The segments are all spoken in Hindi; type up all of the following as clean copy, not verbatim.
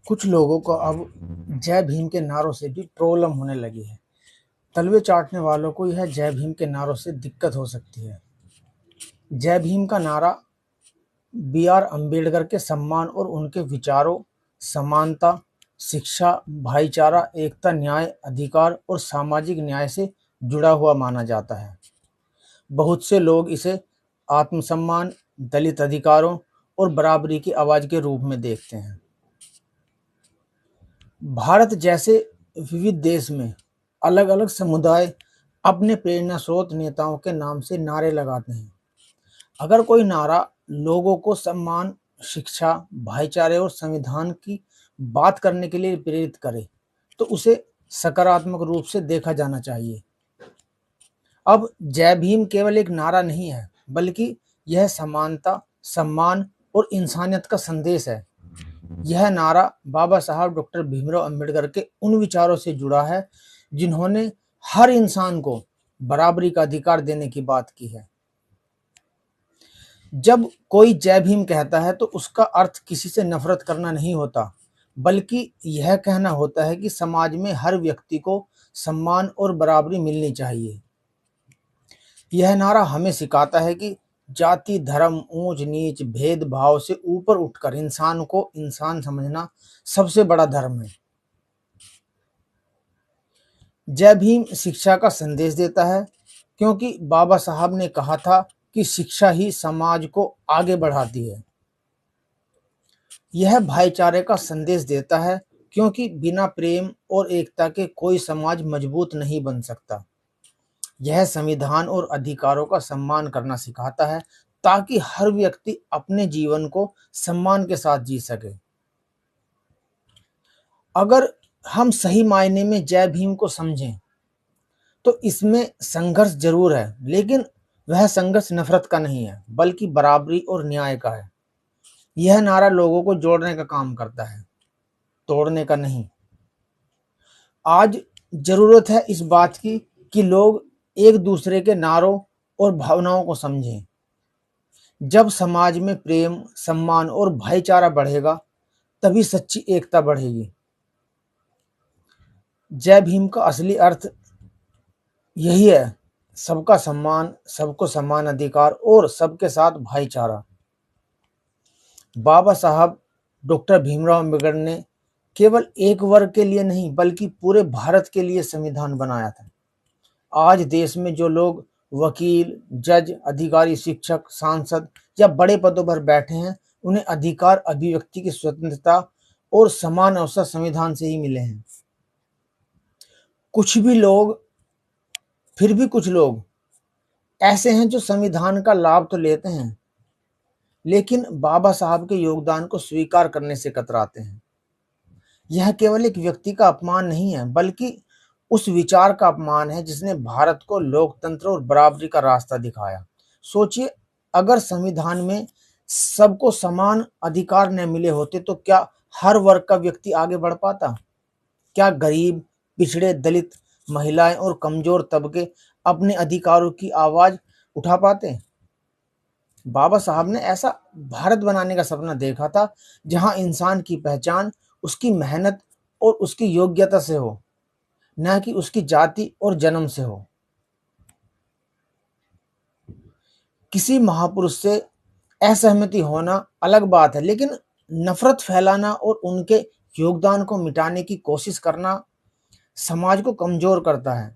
कुछ लोगों को अब जय भीम के नारों से भी प्रॉब्लम होने लगी है। तलवे चाटने वालों को यह जय भीम के नारों से दिक्कत हो सकती है। जय भीम का नारा बी.आर. अम्बेडकर के सम्मान और उनके विचारों, समानता, शिक्षा, भाईचारा, एकता, न्याय, अधिकार और सामाजिक न्याय से जुड़ा हुआ माना जाता है। बहुत से लोग इसे आत्मसम्मान, दलित अधिकारों और बराबरी की आवाज के रूप में देखते हैं। भारत जैसे विविध देश में अलग-अलग समुदाय अपने प्रेरणा स्रोत नेताओं के नाम से नारे लगाते हैं। अगर कोई नारा लोगों को सम्मान, शिक्षा, भाईचारे और संविधान की बात करने के लिए प्रेरित करे, तो उसे सकारात्मक रूप से देखा जाना चाहिए। अब जय भीम केवल एक नारा नहीं है, बल्कि यह समानता, सम्मान और इंसानियत का संदेश है। यह नारा बाबा साहब डॉक्टर भीमराव अंबेडकर के उन विचारों से जुड़ा है जिन्होंने हर इंसान को बराबरी का अधिकार देने की बात की है। जब कोई जय भीम कहता है तो उसका अर्थ किसी से नफरत करना नहीं होता, बल्कि यह कहना होता है कि समाज में हर व्यक्ति को सम्मान और बराबरी मिलनी चाहिए। यह नारा हमें सिखाता है कि जाति, धर्म, ऊंच नीच, भेदभाव से ऊपर उठकर इंसान को इंसान समझना सबसे बड़ा धर्म है। जय भीम शिक्षा का संदेश देता है, क्योंकि बाबा साहब ने कहा था कि शिक्षा ही समाज को आगे बढ़ाती है। यह भाईचारे का संदेश देता है, क्योंकि बिना प्रेम और एकता के कोई समाज मजबूत नहीं बन सकता। यह संविधान और अधिकारों का सम्मान करना सिखाता है, ताकि हर व्यक्ति अपने जीवन को सम्मान के साथ जी सके। अगर हम सही मायने में जय भीम को समझें, तो इसमें संघर्ष जरूर है, लेकिन वह संघर्ष नफरत का नहीं है, बल्कि बराबरी और न्याय का है। यह नारा लोगों को जोड़ने का काम करता है, तोड़ने का नहीं। आज जरूरत है इस बात की कि लोग एक दूसरे के नारों और भावनाओं को समझें। जब समाज में प्रेम, सम्मान और भाईचारा बढ़ेगा, तभी सच्ची एकता बढ़ेगी। जय भीम का असली अर्थ यही है: सबका सम्मान, सबको समान अधिकार और सबके साथ भाईचारा। बाबा साहब डॉक्टर भीमराव अम्बेडकर ने केवल एक वर्ग के लिए नहीं, बल्कि पूरे भारत के लिए संविधान बनाया था। आज देश में जो लोग वकील, जज, अधिकारी, शिक्षक, सांसद या बड़े पदों पर बैठे हैं, उन्हें अधिकार, अभिव्यक्ति की स्वतंत्रता और समान अवसर संविधान से ही मिले हैं। कुछ भी लोग फिर भी कुछ लोग ऐसे हैं जो संविधान का लाभ तो लेते हैं, लेकिन बाबा साहब के योगदान को स्वीकार करने से कतराते हैं। यह केवल एक व्यक्ति का अपमान नहीं है, बल्कि उस विचार का अपमान है जिसने भारत को लोकतंत्र और बराबरी का रास्ता दिखाया। सोचिए, अगर संविधान में सबको समान अधिकार न मिले होते तो क्या हर वर्ग का व्यक्ति आगे बढ़ पाता? क्या गरीब, पिछड़े, दलित, महिलाएं और कमजोर तबके अपने अधिकारों की आवाज उठा पाते? बाबा साहब ने ऐसा भारत बनाने का सपना देखा था जहां इंसान की पहचान उसकी मेहनत और उसकी योग्यता से हो, न कि उसकी जाति और जन्म से हो। किसी महापुरुष से असहमति होना अलग बात है, लेकिन नफरत फैलाना और उनके योगदान को मिटाने की कोशिश करना समाज को कमजोर करता है।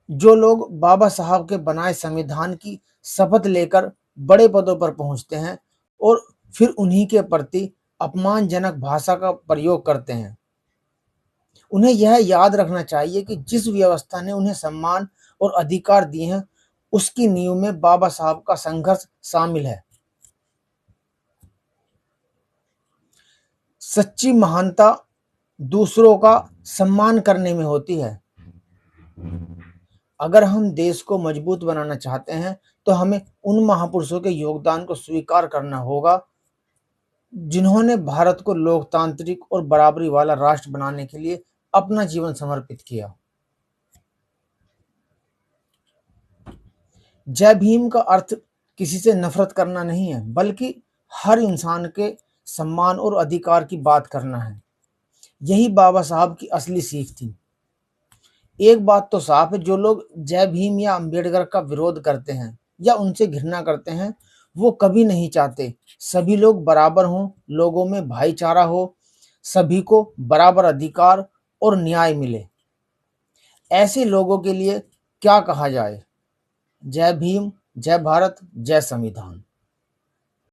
जो लोग बाबा साहब के बनाए संविधान की शपथ लेकर बड़े पदों पर पहुंचते हैं और फिर उन्हीं के प्रति अपमानजनक भाषा का प्रयोग करते हैं, उन्हें यह याद रखना चाहिए कि जिस व्यवस्था ने उन्हें सम्मान और अधिकार दिए हैं, उसकी नींव में बाबा साहब का संघर्ष शामिल है। सच्ची महानता दूसरों का सम्मान करने में होती है। अगर हम देश को मजबूत बनाना चाहते हैं, तो हमें उन महापुरुषों के योगदान को स्वीकार करना होगा जिन्होंने भारत को लोकतांत्रिक और बराबरी वाला राष्ट्र बनाने के लिए अपना जीवन समर्पित किया। जय भीम का अर्थ किसी से नफरत करना नहीं है, बल्कि हर इंसान के सम्मान और अधिकार की बात करना है। यही बाबा साहब की असली सीख थी। एक बात तो साफ है, जो लोग जय भीम या अंबेडकर का विरोध करते हैं या उनसे घृणा करते हैं, वो कभी नहीं चाहते सभी लोग बराबर हों, लोगों में भाईचारा हो, सभी को बराबर अधिकार और न्याय मिले। ऐसे लोगों के लिए क्या कहा जाए? जय भीम, जय भारत, जय संविधान।